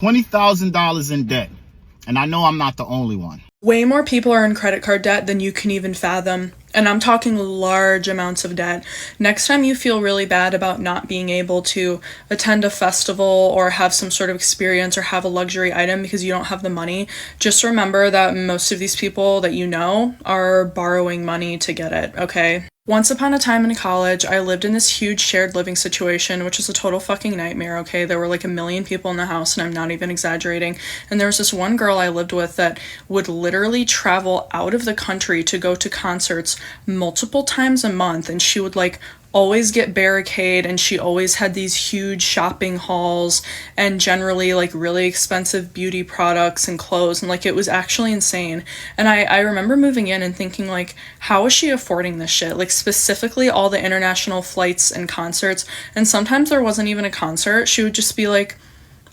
$20,000 in debt. And I know I'm not the only one. Way more people are in credit card debt than you can even fathom. And I'm talking large amounts of debt. Next time you feel really bad about not being able to attend a festival or have some sort of experience or have a luxury item because you don't have the money, just remember that most of these people that you know are borrowing money to get it, okay? Once upon a time in college, I lived in this huge shared living situation, which was a total fucking nightmare, okay? There were like 1 million people in the house, and I'm not even exaggerating. And there was this one girl I lived with that would literally travel out of the country to go to concerts multiple times a month, and she would like always get barricade, and she always had these huge shopping hauls and generally like really expensive beauty products and clothes, and like it was actually insane. And I remember moving in and thinking like, how is she affording this shit? Like specifically all the international flights and concerts, and sometimes there wasn't even a concert. She would just be like,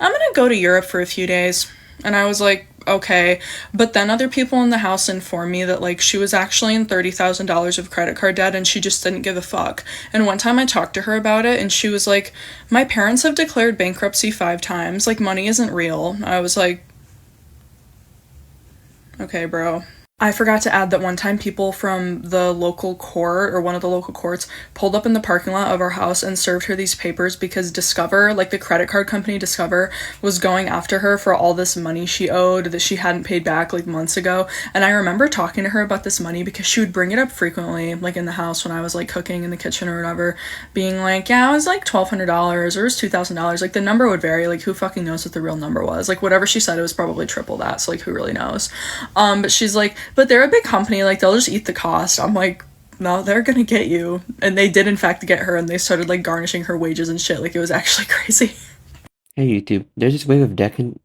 I'm gonna go to Europe for a few days. And I was like, okay. But then other people in the house informed me that like she was actually in $30,000 of credit card debt and she just didn't give a fuck. And one time I talked to her about it and she was like, my parents have declared bankruptcy 5 times. Like, money isn't real. I was like, okay, bro. I forgot to add that one time people from the local court, or one of the local courts, pulled up in the parking lot of our house and served her these papers because Discover, like the credit card company Discover, was going after her for all this money she owed that she hadn't paid back like months ago. And I remember talking to her about this money because she would bring it up frequently, like in the house when I was like cooking in the kitchen or whatever, being like, yeah, it was like $1,200 or it was $2,000. Like the number would vary. Like who fucking knows what the real number was? Like whatever she said, it was probably triple that. So like who really knows? But she's like, but they're a big company, like they'll just eat the cost. I'm like, no, they're gonna get you. And they did in fact get her, and they started like garnishing her wages and shit. Like it was actually crazy. Hey YouTube, there's this wave of debt confession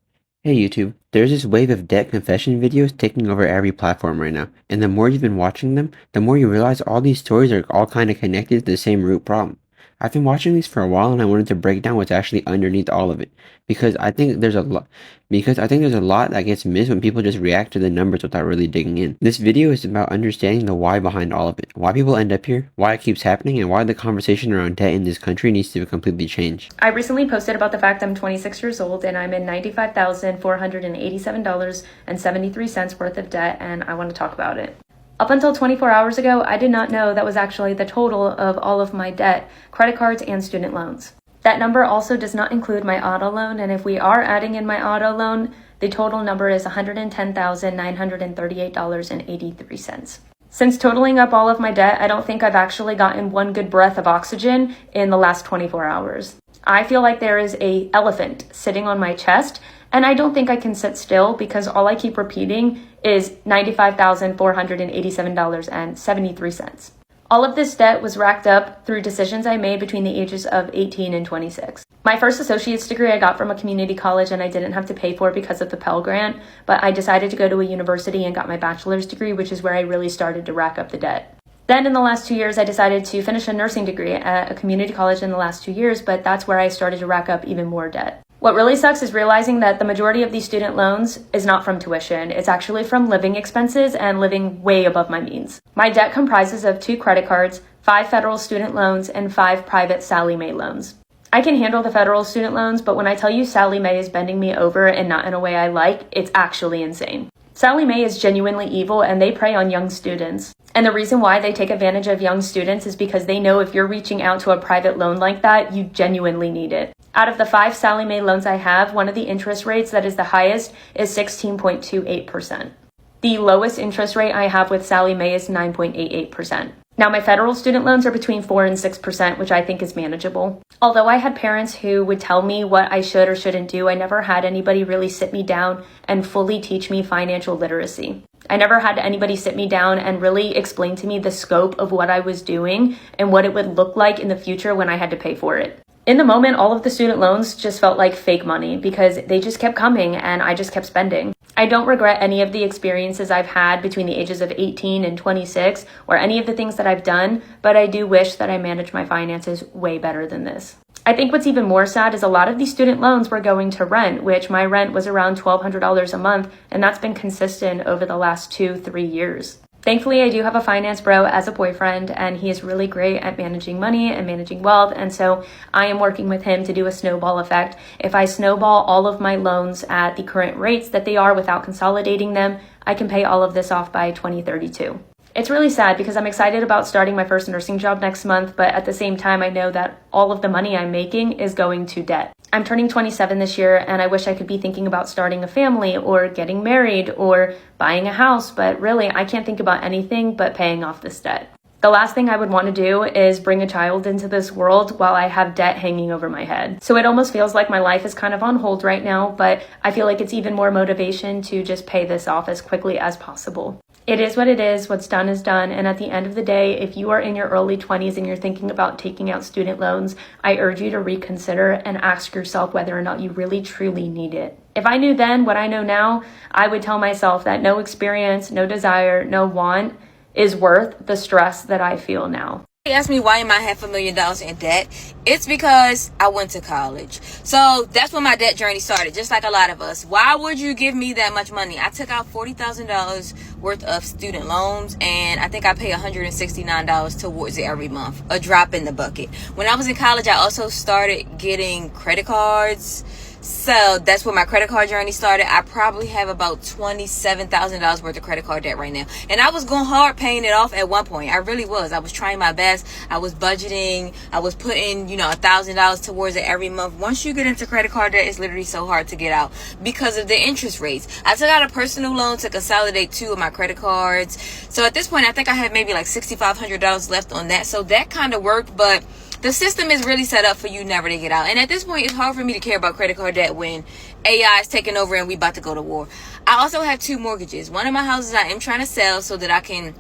videos taking over every platform right now. And the more you've been watching them, the more you realize all these stories are all kind of connected to the same root problem. I've been watching these for a while and I wanted to break down what's actually underneath all of it. Because I think there's a lot that gets missed when people just react to the numbers without really digging in. This video is about understanding the why behind all of it. Why people end up here, why it keeps happening, and why the conversation around debt in this country needs to completely change. I recently posted about the fact I'm 26 years old and I'm in $95,487.73 worth of debt, and I want to talk about it. Up until 24 hours ago, I did not know that was actually the total of all of my debt, credit cards, and student loans. That number also does not include my auto loan, and if we are adding in my auto loan, the total number is $110,938.83. Since totaling up all of my debt, I don't think I've actually gotten one good breath of oxygen in the last 24 hours. I feel like there is an elephant sitting on my chest, and I don't think I can sit still because all I keep repeating is $95,487.73. All of this debt was racked up through decisions I made between the ages of 18 and 26. My first associate's degree I got from a community college and I didn't have to pay for because of the Pell Grant, but I decided to go to a university and got my bachelor's degree, which is where I really started to rack up the debt. Then in the last 2 years, I decided to finish a nursing degree at a community college in the last 2 years, but that's where I started to rack up even more debt. What really sucks is realizing that the majority of these student loans is not from tuition. It's actually from living expenses and living way above my means. My debt comprises of 2 credit cards, 5 federal student loans, and 5 private Sallie Mae loans. I can handle the federal student loans, but when I tell you Sallie Mae is bending me over and not in a way I like, it's actually insane. Sallie Mae is genuinely evil and they prey on young students. And the reason why they take advantage of young students is because they know if you're reaching out to a private loan like that, you genuinely need it. Out of the 5 Sallie Mae loans I have, one of the interest rates that is the highest is 16.28%. The lowest interest rate I have with Sallie Mae is 9.88%. Now, my federal student loans are between 4 and 6%, which I think is manageable. Although I had parents who would tell me what I should or shouldn't do, I never had anybody really sit me down and fully teach me financial literacy. I never had anybody sit me down and really explain to me the scope of what I was doing and what it would look like in the future when I had to pay for it. In the moment, all of the student loans just felt like fake money because they just kept coming and I just kept spending. I don't regret any of the experiences I've had between the ages of 18 and 26 or any of the things that I've done, but I do wish that I managed my finances way better than this. I think what's even more sad is a lot of these student loans were going to rent, which my rent was around $1,200 a month, and that's been consistent over the last 2-3 years. Thankfully, I do have a finance bro as a boyfriend, and he is really great at managing money and managing wealth. And so I am working with him to do a snowball effect. If I snowball all of my loans at the current rates that they are without consolidating them, I can pay all of this off by 2032. It's really sad because I'm excited about starting my first nursing job next month, but at the same time, I know that all of the money I'm making is going to debt. I'm turning 27 this year, and I wish I could be thinking about starting a family or getting married or buying a house, but really, I can't think about anything but paying off this debt. The last thing I would want to do is bring a child into this world while I have debt hanging over my head. So it almost feels like my life is kind of on hold right now, but I feel like it's even more motivation to just pay this off as quickly as possible. It is what it is. What's done is done. And at the end of the day, if you are in your early 20s and you're thinking about taking out student loans, I urge you to reconsider and ask yourself whether or not you really truly need it. If I knew then what I know now, I would tell myself that no experience, no desire, no want is worth the stress that I feel now. They asked me why am I $500,000 in debt. It's because I went to college. So that's when my debt journey started, just like a lot of us. Why would you give me that much money? I took out $40,000 worth of student loans, and I think I pay $169 towards it every month. A drop in the bucket. When I was in college, I also started getting credit cards. So that's where my credit card journey started. I probably have about $27,000 worth of credit card debt right now. And I was going hard paying it off at one point. I really was. I was trying my best. I was budgeting. I was putting, $1,000 towards it every month. Once you get into credit card debt, it's literally so hard to get out because of the interest rates. I took out a personal loan to consolidate 2 of my credit cards. So at this point, I think I have maybe like $6,500 left on that. So that kind of worked, but the system is really set up for you never to get out. And at this point, it's hard for me to care about credit card debt when AI is taking over and we about to go to war. I also have 2 mortgages. One of my houses I am trying to sell so that I can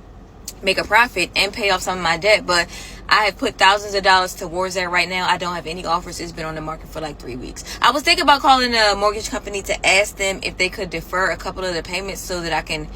make a profit and pay off some of my debt. But I have put thousands of dollars towards that right now. I don't have any offers. It's been on the market for like 3 weeks. I was thinking about calling a mortgage company to ask them if they could defer a couple of the payments so that I can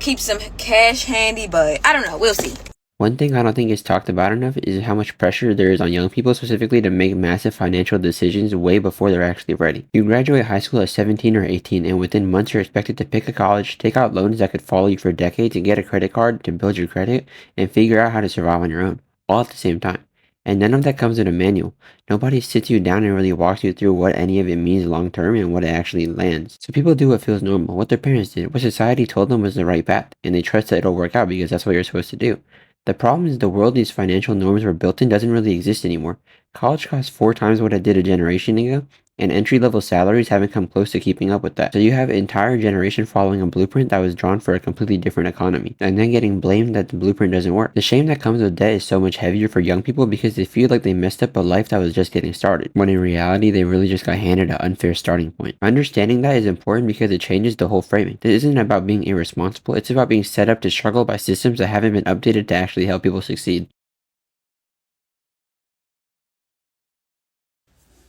keep some cash handy. But I don't know. We'll see. One thing I don't think is talked about enough is how much pressure there is on young people specifically to make massive financial decisions way before they're actually ready. You graduate high school at 17 or 18, and within months you're expected to pick a college, take out loans that could follow you for decades, and get a credit card to build your credit and figure out how to survive on your own, all at the same time. And none of that comes in a manual. Nobody sits you down and really walks you through what any of it means long term and what it actually lands. So people do what feels normal, what their parents did, what society told them was the right path, and they trust that it'll work out because that's what you're supposed to do. The problem is the world these financial norms were built in doesn't really exist anymore. College costs 4 times what it did a generation ago, and entry-level salaries haven't come close to keeping up with that. So you have an entire generation following a blueprint that was drawn for a completely different economy, and then getting blamed that the blueprint doesn't work. The shame that comes with debt is so much heavier for young people because they feel like they messed up a life that was just getting started, when in reality they really just got handed an unfair starting point. Understanding that is important because it changes the whole framing. This isn't about being irresponsible, it's about being set up to struggle by systems that haven't been updated to actually help people succeed.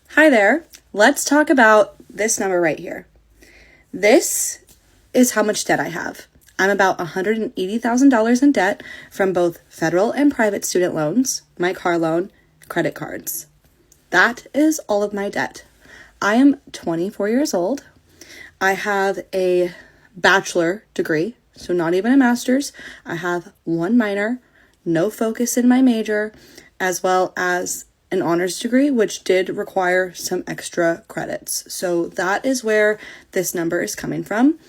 Hi there. Let's talk about this number right here. This is how much debt I have. I'm about $180,000 in debt from both federal and private student loans, my car loan, credit cards. That is all of my debt. I am 24 years old. I have a bachelor degree, so not even a master's. I have 1 minor, no focus in my major, as well as an honors degree, which did require some extra credits. So that is where this number is coming from.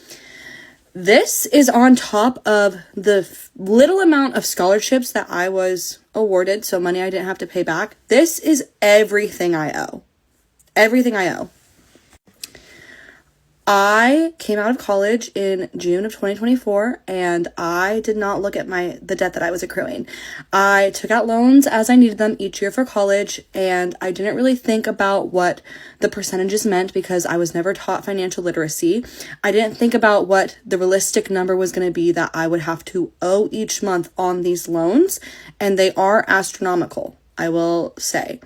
This is on top of the little amount of scholarships that I was awarded, so money I didn't have to pay back. This is everything I owe. Everything I owe. I came out of college in June of 2024, and I did not look at the debt that I was accruing. I took out loans as I needed them each year for college, and I didn't really think about what the percentages meant because I was never taught financial literacy. I didn't think about what the realistic number was going to be that I would have to owe each month on these loans, and they are astronomical, I will say.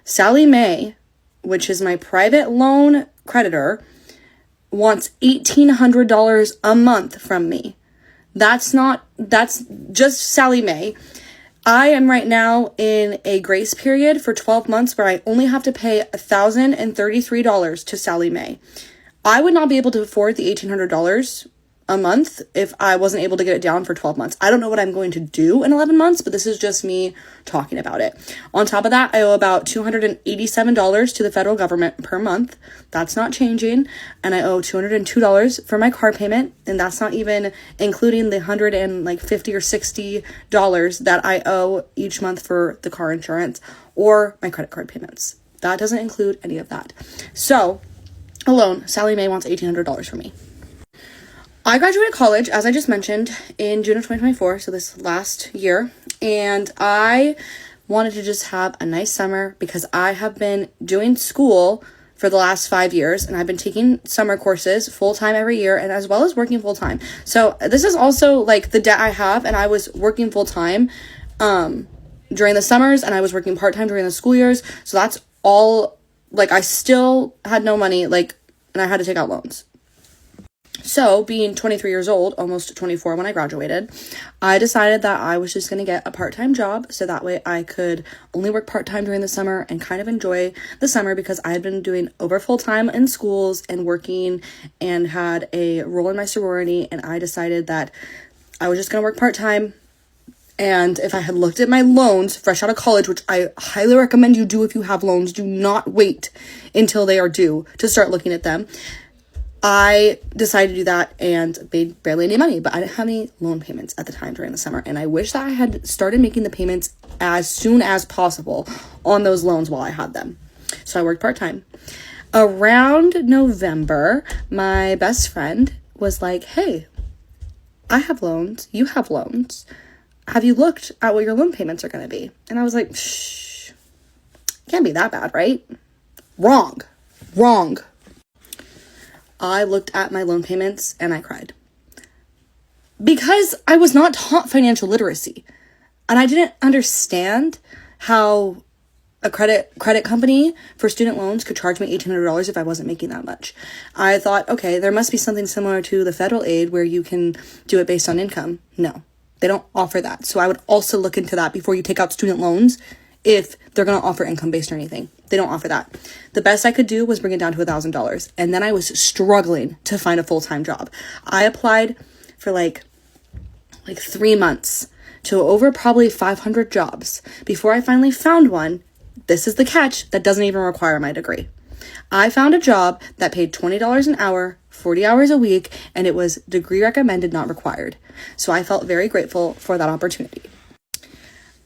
Sallie Mae, which is my private loan creditor, wants $1,800 a month from me. That's just Sallie Mae. I am right now in a grace period for 12 months where I only have to pay $1,033 to Sallie Mae. I would not be able to afford the $1,800 a month if I wasn't able to get it down for 12 months. I don't know what I'm going to do in 11 months, but this is just me talking about it. On top of that, I owe about $287 to the federal government per month. That's not changing. And I owe $202 for my car payment, and that's not even including the $150 or $60 that I owe each month for the car insurance or my credit card payments. That doesn't include any of that. So, alone, Sallie Mae wants $1,800 from me. I graduated college, as I just mentioned, in June of 2024, so this last year, and I wanted to just have a nice summer because I have been doing school for the last 5 years, and I've been taking summer courses full-time every year, and as well as working full-time. So this is also, like, the debt I have, and I was working full-time during the summers, and I was working part-time during the school years, so that's all, like, I still had no money, like, and I had to take out loans. So, being 23 years old, almost 24 when I graduated, I decided that I was just going to get a part-time job so that way I could only work part-time during the summer and kind of enjoy the summer because I had been doing over full-time in schools and working and had a role in my sorority, and I decided that I was just going to work part-time. And if I had looked at my loans fresh out of college, which I highly recommend you do if you have loans, do not wait until they are due to start looking at them. I decided to do that and made barely any money, but I didn't have any loan payments at the time during the summer. And I wish that I had started making the payments as soon as possible on those loans while I had them. So I worked part-time. Around November, my best friend was like, hey, I have loans. You have loans. Have you looked at what your loan payments are going to be? And I was like, shh, can't be that bad, right? Wrong. I looked at my loan payments and I cried. Because I was not taught financial literacy. And I didn't understand how a credit company for student loans could charge me $1,800 if I wasn't making that much. I thought, okay, there must be something similar to the federal aid where you can do it based on income. No, they don't offer that. So I would also look into that before you take out student loans if they're going to offer income-based or anything. They don't offer that. The best I could do was bring it down to $1,000. And then I was struggling to find a full-time job. I applied for like 3 months to over probably 500 jobs before I finally found one. This is the catch, that doesn't even require my degree. I found a job that paid $20 an hour, 40 hours a week, and it was degree recommended, not required. So I felt very grateful for that opportunity.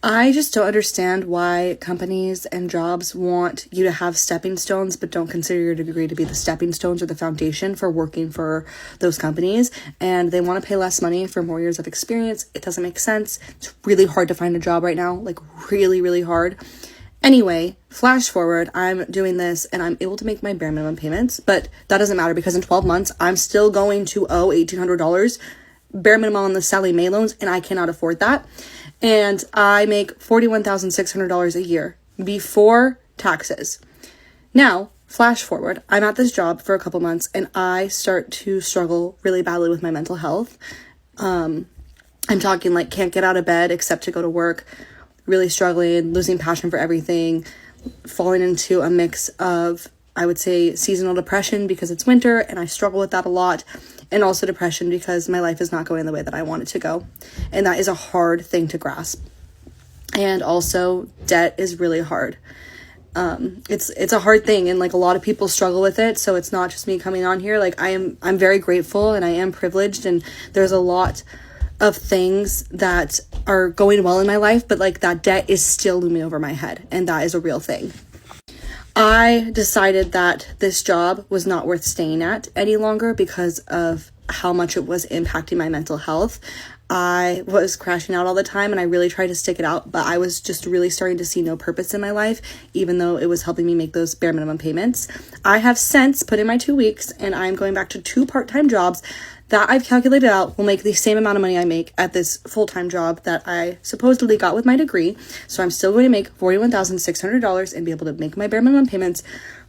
I just don't understand why companies and jobs want you to have stepping stones, but don't consider your degree to be the stepping stones or the foundation for working for those companies. And they want to pay less money for more years of experience. It doesn't make sense. It's really hard to find a job right now, like really, really hard. Anyway, flash forward, I'm doing this and I'm able to make my bare minimum payments, but that doesn't matter because in 12 months, I'm still going to owe $1,800 bare minimum on the Sallie Mae loans, and I cannot afford that. And I make $41,600 a year before taxes. Now, flash forward, I'm at this job for a couple months and I start to struggle really badly with my mental health. I'm talking like can't get out of bed except to go to work, really struggling, losing passion for everything, falling into a mix of, I would say, seasonal depression because it's winter and I struggle with that a lot, and also depression because my life is not going the way that I want it to go. And that is a hard thing to grasp. And also, debt is really hard. It's a hard thing, and like a lot of people struggle with it, so it's not just me coming on here. Like I'm very grateful and I am privileged, and there's a lot of things that are going well in my life, but like that debt is still looming over my head, and that is a real thing. I decided that this job was not worth staying at any longer because of how much it was impacting my mental health. I was crashing out all the time and I really tried to stick it out, but I was just really starting to see no purpose in my life, even though it was helping me make those bare minimum payments. I have since put in my 2 weeks and I'm going back to 2 part-time jobs that I've calculated out will make the same amount of money I make at this full-time job that I supposedly got with my degree. So I'm still going to make $41,600 and be able to make my bare minimum payments.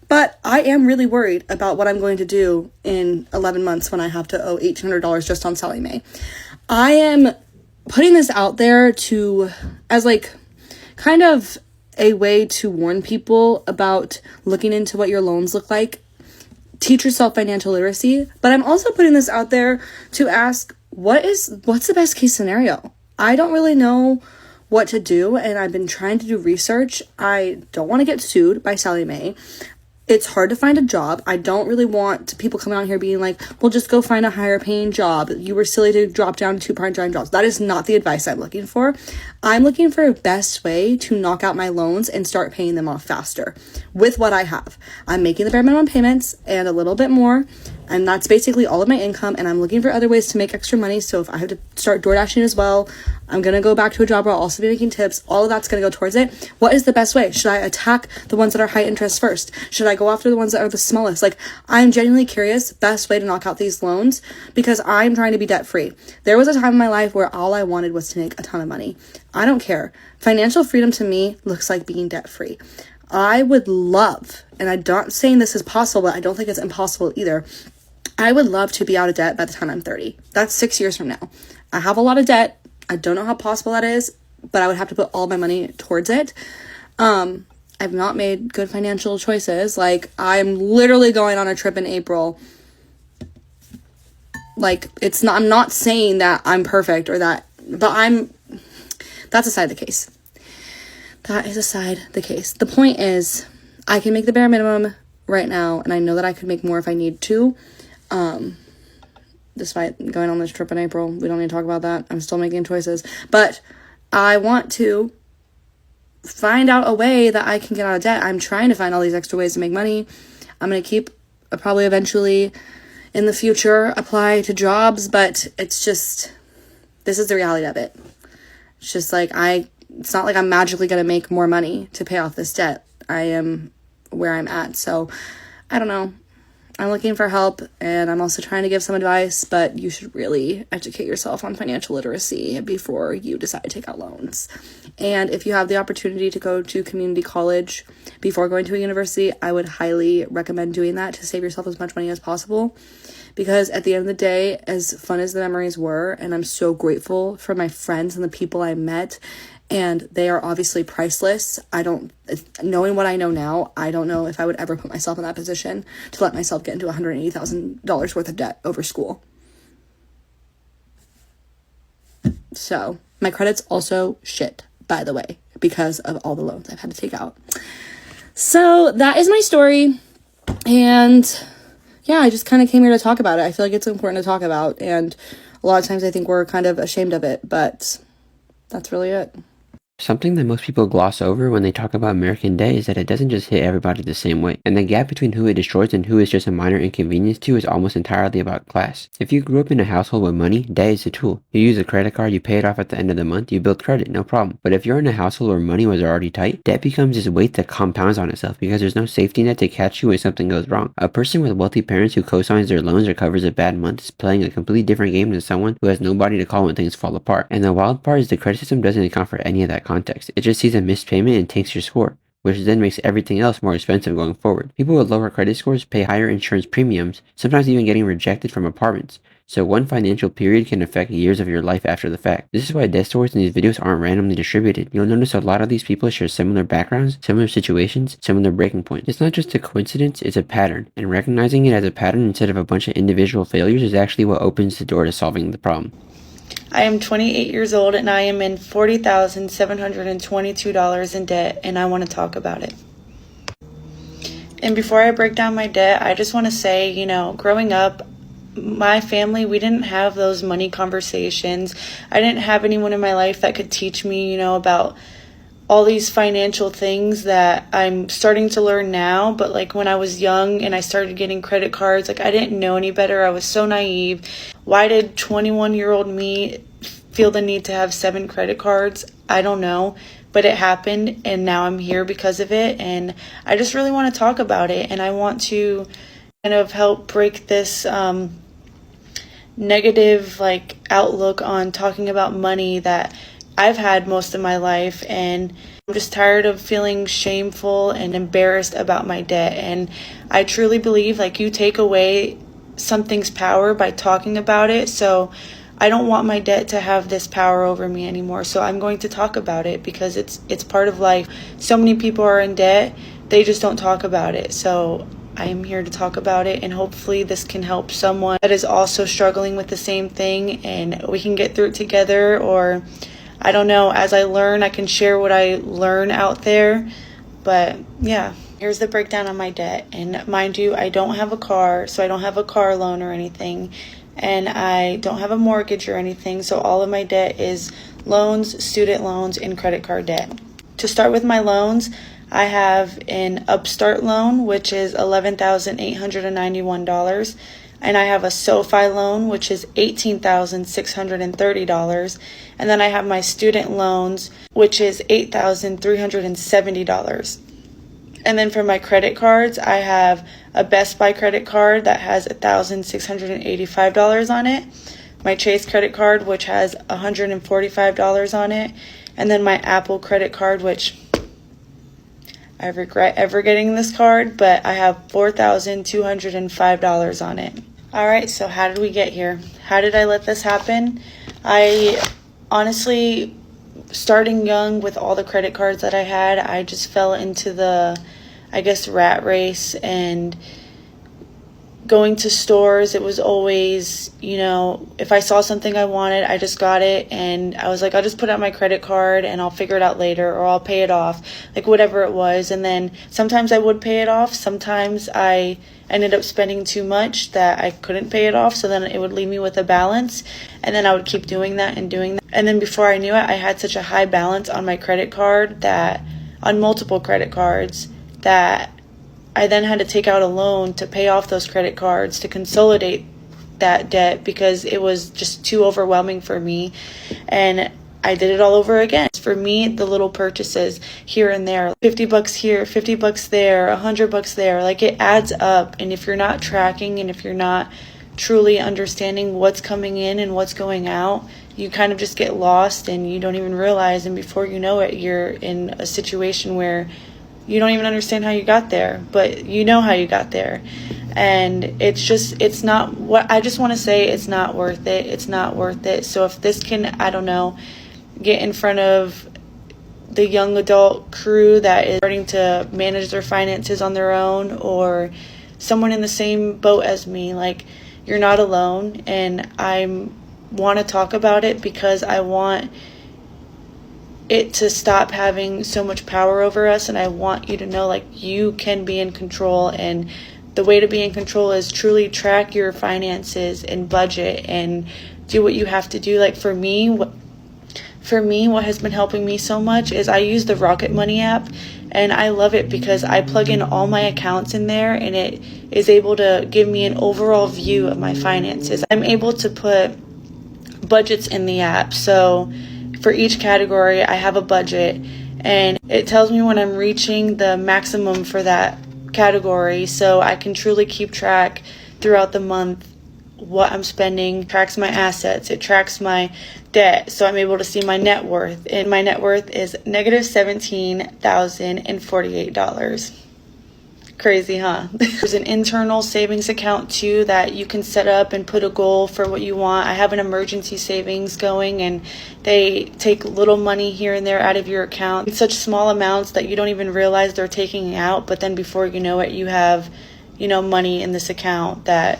But I am really worried about what I'm going to do in 11 months when I have to owe $1,800 just on Sallie Mae. I am putting this out there as like kind of a way to warn people about looking into what your loans look like. teach yourself financial literacy, but I'm also putting this out there to ask, what's the best case scenario? I don't really know what to do, and I've been trying to do research. I don't want to get sued by Sallie Mae. It's hard to find a job. I don't really want people coming out here being like, well, just go find a higher paying job. You were silly to drop down to 2 part-time jobs. That is not the advice I'm looking for. I'm looking for a best way to knock out my loans and start paying them off faster with what I have. I'm making the bare minimum payments and a little bit more, and that's basically all of my income, and I'm looking for other ways to make extra money. So if I have to start door dashing as well, I'm going to go back to a job where I'll also be making tips. All of that's going to go towards it. What is the best way? Should I attack the ones that are high interest first? Should I go after the ones that are the smallest? Like, I'm genuinely curious, best way to knock out these loans, because I'm trying to be debt free. There was a time in my life where all I wanted was to make a ton of money. I don't care. Financial freedom to me looks like being debt free. I would love, and I'm not saying this is possible, but I don't think it's impossible either. I would love to be out of debt by the time I'm 30. That's 6 years from now. I have a lot of debt. I don't know how possible that is, but I would have to put all my money towards it. I've not made good financial choices. Like, I'm literally going on a trip in April. Like, I'm not saying that I'm perfect or that, but that's aside the case. That is aside the case. The point is, I can make the bare minimum right now, and I know that I could make more if I need to. Despite going on this trip in April, we don't need to talk about that. I'm still making choices, but I want to find out a way that I can get out of debt. I'm trying to find all these extra ways to make money. I'm going to keep probably eventually in the future apply to jobs, but it's just, this is the reality of it. It's just like, it's not like I'm magically going to make more money to pay off this debt. I am where I'm at. So I don't know. I'm looking for help, and I'm also trying to give some advice, but you should really educate yourself on financial literacy before you decide to take out loans. And if you have the opportunity to go to community college before going to a university, I would highly recommend doing that to save yourself as much money as possible. Because at the end of the day, as fun as the memories were, and I'm so grateful for my friends and the people I met, and they are obviously priceless. Knowing what I know now, I don't know if I would ever put myself in that position to let myself get into $180,000 worth of debt over school. So, my credit's also shit, by the way, because of all the loans I've had to take out. So, that is my story. And yeah, I just kind of came here to talk about it. I feel like it's important to talk about. And a lot of times I think we're kind of ashamed of it, but that's really it. Something that most people gloss over when they talk about American debt is that it doesn't just hit everybody the same way, and the gap between who it destroys and who is just a minor inconvenience to is almost entirely about class. If you grew up in a household with money, debt is a tool. You use a credit card, you pay it off at the end of the month, you build credit, no problem. But if you're in a household where money was already tight, debt becomes this weight that compounds on itself because there's no safety net to catch you when something goes wrong. A person with wealthy parents who co-signs their loans or covers a bad month is playing a completely different game than someone who has nobody to call when things fall apart. And the wild part is the credit system doesn't account for any of that context. It just sees a missed payment and takes your score, which then makes everything else more expensive going forward. People with lower credit scores pay higher insurance premiums, sometimes even getting rejected from apartments. So one financial period can affect years of your life after the fact. This is why death stories in these videos aren't randomly distributed. You'll notice a lot of these people share similar backgrounds, similar situations, similar breaking points. It's not just a coincidence, it's a pattern. And recognizing it as a pattern instead of a bunch of individual failures is actually what opens the door to solving the problem. I am 28 years old and I am in $40,722 in debt, and I want to talk about it. And before I break down my debt, I just want to say, growing up, my family, we didn't have those money conversations. I didn't have anyone in my life that could teach me, about all these financial things that I'm starting to learn now. But like when I was young and I started getting credit cards, like I didn't know any better. I was so naive. Why did 21-year-old me feel the need to have 7 credit cards? I don't know, but it happened and now I'm here because of it. And I just really want to talk about it. And I want to kind of help break this negative outlook on talking about money that I've had most of my life, and I'm just tired of feeling shameful and embarrassed about my debt. And I truly believe you take away something's power by talking about it. So I don't want my debt to have this power over me anymore. So I'm going to talk about it because it's part of life. So many people are in debt, they just don't talk about it. So I am here to talk about it, and hopefully this can help someone that is also struggling with the same thing, and we can get through it together. Or I don't know, as I learn, I can share what I learn out there. But yeah, here's the breakdown on my debt. And mind you, I don't have a car, so I don't have a car loan or anything, and I don't have a mortgage or anything. So all of my debt is loans, student loans, and credit card debt. To start with my loans, I have an Upstart loan, which is $11,891. And I have a SoFi loan, which is $18,630. And then I have my student loans, which is $8,370. And then for my credit cards, I have a Best Buy credit card that has $1,685 on it, my Chase credit card, which has $145 on it, and then my Apple credit card, which I regret ever getting this card, but I have $4,205 on it. All right, so how did we get here? How did I let this happen? I honestly, starting young with all the credit cards that I had, I just fell into the, I guess, rat race, and going to stores, it was always, if I saw something I wanted, I just got it, and I was like, I'll just put out my credit card and I'll figure it out later, or I'll pay it off, like whatever it was. And then sometimes I would pay it off, sometimes I ended up spending too much that I couldn't pay it off, so then it would leave me with a balance, and then I would keep doing that. And then before I knew it, I had such a high balance on my credit card, that on multiple credit cards, that I then had to take out a loan to pay off those credit cards to consolidate that debt, because it was just too overwhelming for me, and I did it all over again. For me, the little purchases here and there, $50 here, $50 there, $100 there, like it adds up. And if you're not tracking, and if you're not truly understanding what's coming in and what's going out, you kind of just get lost and you don't even realize, and before you know it, you're in a situation where you don't even understand how you got there, but you know how you got there. And it's not what I just want to say. It's not worth it. It's not worth it. So if this can, I don't know, get in front of the young adult crew that is starting to manage their finances on their own, or someone in the same boat as me, like, you're not alone. And I want to talk about it because I want it to stop having so much power over us, and I want you to know, like, you can be in control. And the way to be in control is truly track your finances and budget and do what you have to do. Like for me, what has been helping me so much is I use the Rocket Money app, and I love it because I plug in all my accounts in there, and it is able to give me an overall view of my finances. I'm able to put budgets in the app, so for each category, I have a budget, and it tells me when I'm reaching the maximum for that category, so I can truly keep track throughout the month what I'm spending. It tracks my assets, it tracks my debt, so I'm able to see my net worth, and my net worth is negative $17,048. Crazy, huh? There's an internal savings account too that you can set up and put a goal for what you want. I have an emergency savings going, and they take little money here and there out of your account. It's such small amounts that you don't even realize they're taking out, but then before you know it, you have, money in this account that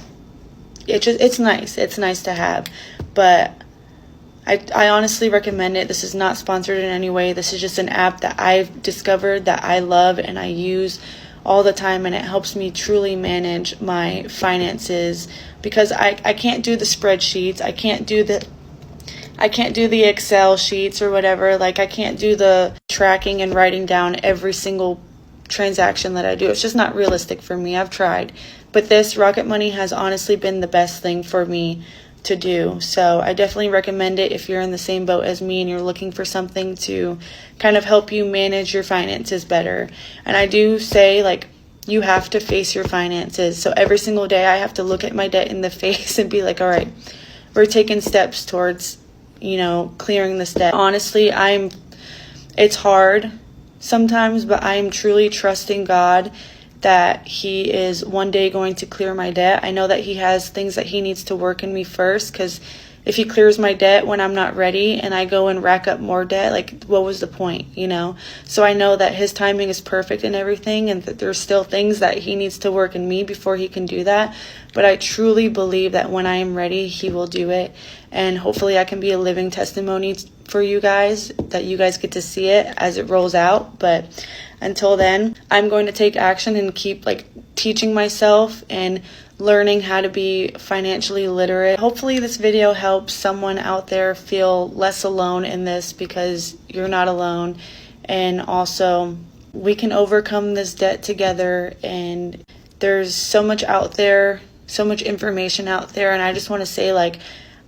it's nice. It's nice to have. But I honestly recommend it. This is not sponsored in any way. This is just an app that I've discovered that I love and I use all the time, and it helps me truly manage my finances, because I can't do the spreadsheets, I can't do the Excel sheets or whatever. Like, I can't do the tracking and writing down every single transaction that I do. It's just not realistic for me. I've tried, but this Rocket Money has honestly been the best thing for me to do. So I definitely recommend it if you're in the same boat as me and you're looking for something to kind of help you manage your finances better. And I do say, like, you have to face your finances. So every single day I have to look at my debt in the face and be like, all right, we're taking steps towards, clearing this debt. Honestly, it's hard sometimes, but I am truly trusting God that He is one day going to clear my debt. I know that He has things that He needs to work in me first, because if he clears my debt when I'm not ready and I go and rack up more debt, like, what was the point, you know? So I know that his timing is perfect and everything, and that there's still things that he needs to work in me before he can do that. But I truly believe that when I am ready, he will do it. And hopefully I can be a living testimony for you guys, that you guys get to see it as it rolls out. But until then, I'm going to take action and keep like teaching myself and learning how to be financially literate. Hopefully this video helps someone out there feel less alone in this, because you're not alone. And also, we can overcome this debt together, and there's so much out there, so much information out there, and I just want to say, like,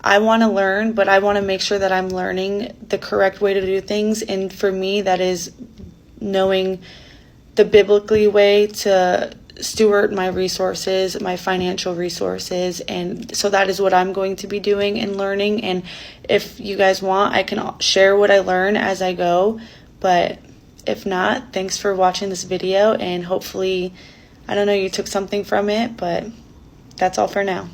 I want to learn, but I want to make sure that I'm learning the correct way to do things. And for me, that is knowing the biblically way to steward my resources, my financial resources. And so that is what I'm going to be doing and learning. And if you guys want, I can share what I learn as I go. But if not, thanks for watching this video, and hopefully, I don't know, you took something from it, but that's all for now.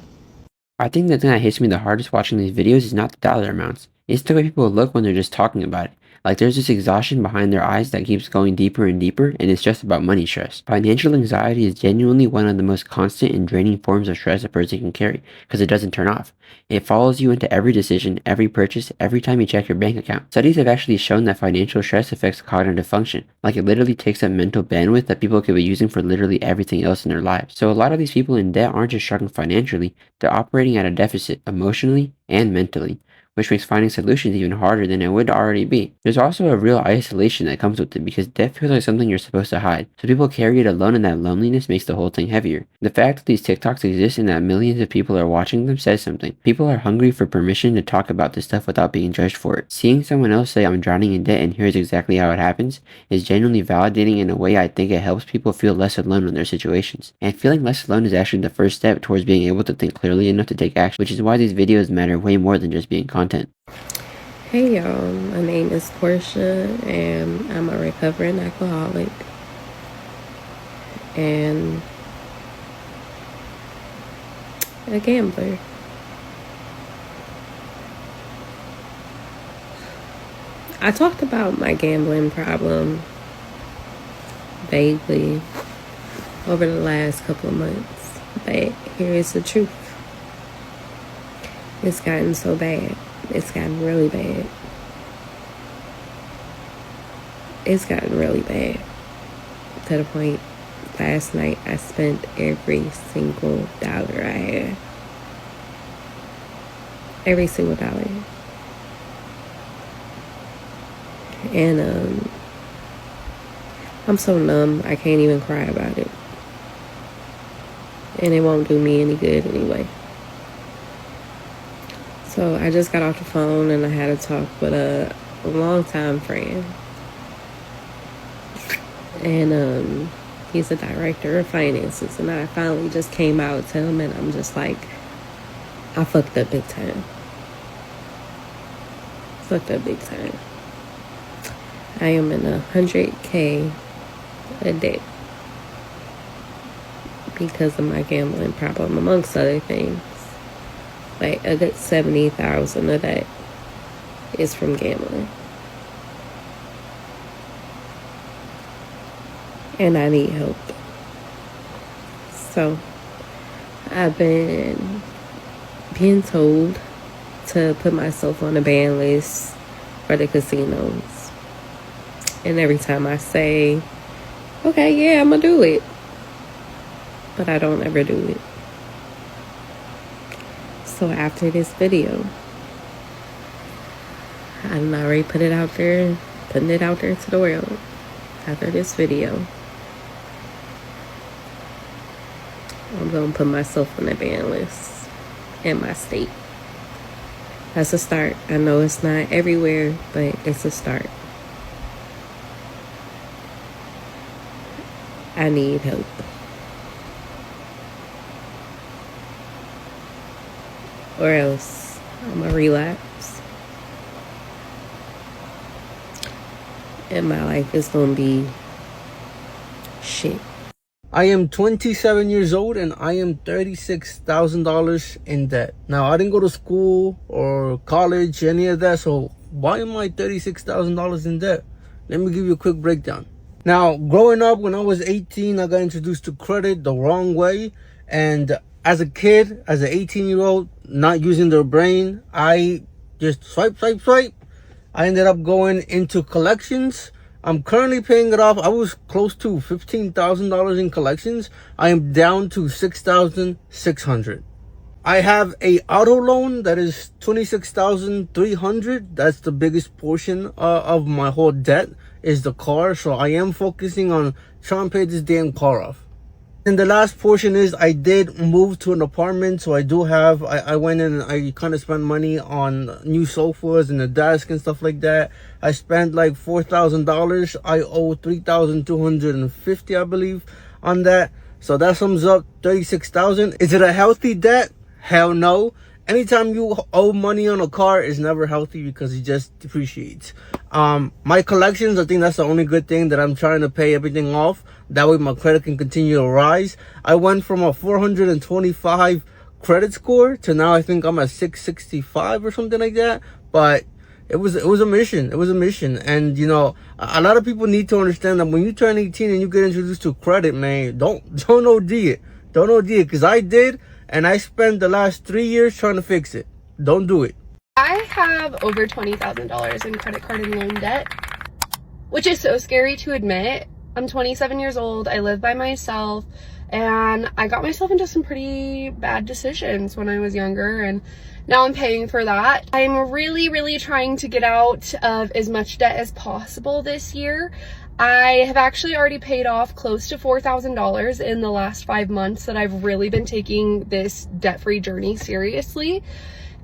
I think the thing that hits me the hardest watching these videos is not the dollar amounts. It's the way people look when they're just talking about it. Like, there's this exhaustion behind their eyes that keeps going deeper and deeper, and it's just about money stress. Financial anxiety is genuinely one of the most constant and draining forms of stress a person can carry, because it doesn't turn off. It follows you into every decision, every purchase, every time you check your bank account. Studies have actually shown that financial stress affects cognitive function. Like, it literally takes up mental bandwidth that people could be using for literally everything else in their lives. So a lot of these people in debt aren't just struggling financially, they're operating at a deficit emotionally and mentally, which makes finding solutions even harder than it would already be. There's also a real isolation that comes with it, because debt feels like something you're supposed to hide. So people carry it alone, and that loneliness makes the whole thing heavier. The fact that these TikToks exist and that millions of people are watching them says something. People are hungry for permission to talk about this stuff without being judged for it. Seeing someone else say, "I'm drowning in debt and here's exactly how it happens," is genuinely validating in a way. I think it helps people feel less alone in their situations. And feeling less alone is actually the first step towards being able to think clearly enough to take action, which is why these videos matter way more than just being content. Hey y'all, my name is Portia, and I'm a recovering alcoholic, and a gambler. I talked about my gambling problem vaguely over the last couple of months, but here is the truth. It's gotten so bad. It's gotten really bad. It's gotten really bad. To the point, last night I spent every single dollar I had. Every single dollar. And I'm so numb, I can't even cry about it. And it won't do me any good anyway. So I just got off the phone and I had a talk with a longtime friend. And he's a director of finances. And I finally just came out to him, and I'm just like, I fucked up big time. Fucked up big time. I am in $100K a day because of my gambling problem, amongst other things. Like, a good 70,000 of that is from gambling. And I need help. So, I've been being told to put myself on a ban list for the casinos. And every time I say, okay, yeah, I'm gonna do it, but I don't ever do it. So after this video, I'm already putting it out there to the world. After this video, I'm gonna put myself on the ban list in my state. That's a start. I know it's not everywhere, but it's a start. I need help. Or else I'm gonna relapse. And my life is gonna be shit. I am 27 years old and I am $36,000 in debt. Now, I didn't go to school or college, any of that, so why am I $36,000 in debt? Let me give you a quick breakdown. Now, growing up, when I was 18, I got introduced to credit the wrong way. And as a kid, as an 18-year-old, not using their brain, I just swipe. I ended up going into collections. I'm currently paying it off. I was close to $15,000 in collections. I am down to $6,600. I have a auto loan that is $26,300. That's the biggest portion of my whole debt is the car. So I am focusing on trying to pay this damn car off. And the last portion is I did move to an apartment. So I do have, I went in and I kind of spent money on new sofas and a desk and stuff like that. I spent like $4,000. I owe $3,250, I believe, on that. So that sums up $36,000. Is it a healthy debt? Hell no. Anytime you owe money on a car, it's never healthy because it just depreciates. My collections, I think that's the only good thing, that I'm trying to pay everything off. That way my credit can continue to rise. I went from a 425 credit score to now I think I'm at 665 or something like that. But it was a mission. It was a mission. And you know, a lot of people need to understand that when you turn 18 and you get introduced to credit, man, don't OD it. Don't OD it, because I did. And I spent the last 3 years trying to fix it. Don't do it. I have over $20,000 in credit card and loan debt, which is so scary to admit. I'm 27 years old. I live by myself, and I got myself into some pretty bad decisions when I was younger, and now I'm paying for that. I'm really trying to get out of as much debt as possible this year. I have actually already paid off close to $4,000 in the last 5 months that I've really been taking this debt-free journey seriously.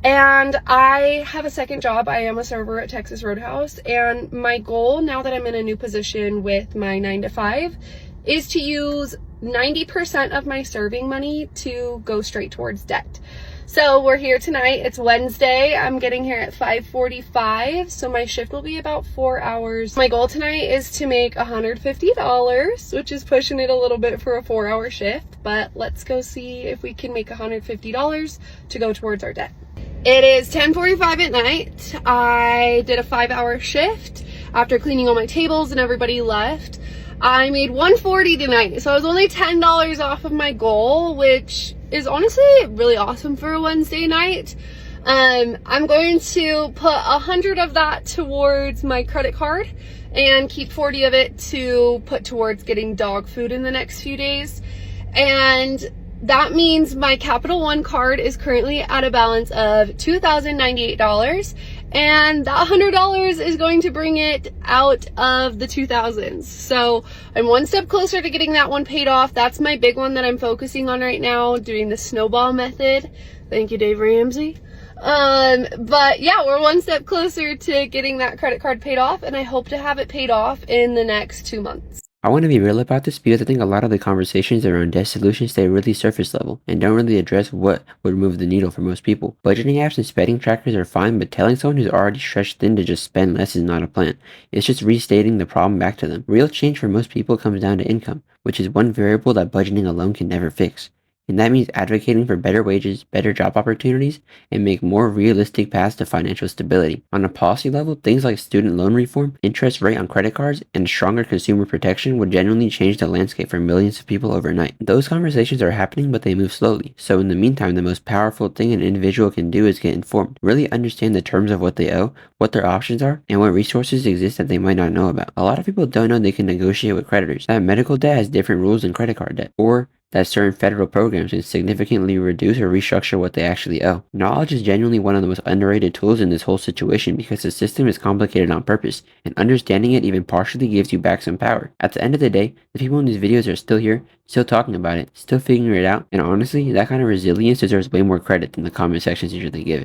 And I have a second job. I am a server at Texas Roadhouse, and my goal now that I'm in a new position with my 9 to 5 is to use 90% of my serving money to go straight towards debt. So we're here tonight. It's Wednesday. I'm getting here at 5:45, so my shift will be about 4 hours. My goal tonight is to make $150, which is pushing it a little bit for a 4-hour shift, but let's go see if we can make $150 to go towards our debt. It is 10:45 at night. I did a 5-hour shift after cleaning all my tables and everybody left. I made $140 tonight, so I was only $10 off of my goal, which is honestly really awesome for a Wednesday night. I'm going to put 100 of that towards my credit card and keep 40 of it to put towards getting dog food in the next few days. And that means my Capital One card is currently at a balance of $2,098, and that $100 is going to bring it out of the 2000s. So I'm one step closer to getting that one paid off. That's my big one that I'm focusing on right now, doing the snowball method. Thank you, Dave Ramsey. But yeah, we're one step closer to getting that credit card paid off, and I hope to have it paid off in the next 2 months. I want to be real about this because I think a lot of the conversations around debt solutions stay really surface level and don't really address what would move the needle for most people. Budgeting apps and spending trackers are fine, but telling someone who's already stretched thin to just spend less is not a plan. It's just restating the problem back to them. Real change for most people comes down to income, which is one variable that budgeting alone can never fix. And that means advocating for better wages, better job opportunities, and make more realistic paths to financial stability. On a policy level, things like student loan reform, interest rate on credit cards, and stronger consumer protection would genuinely change the landscape for millions of people overnight. Those conversations are happening, but they move slowly. So in the meantime, the most powerful thing an individual can do is get informed. Really understand the terms of what they owe, what their options are, and what resources exist that they might not know about. A lot of people don't know they can negotiate with creditors, that medical debt has different rules than credit card debt, or that certain federal programs can significantly reduce or restructure what they actually owe. Knowledge is genuinely one of the most underrated tools in this whole situation because the system is complicated on purpose, and understanding it even partially gives you back some power. At the end of the day, the people in these videos are still here, still talking about it, still figuring it out, and honestly, that kind of resilience deserves way more credit than the comment sections usually give it.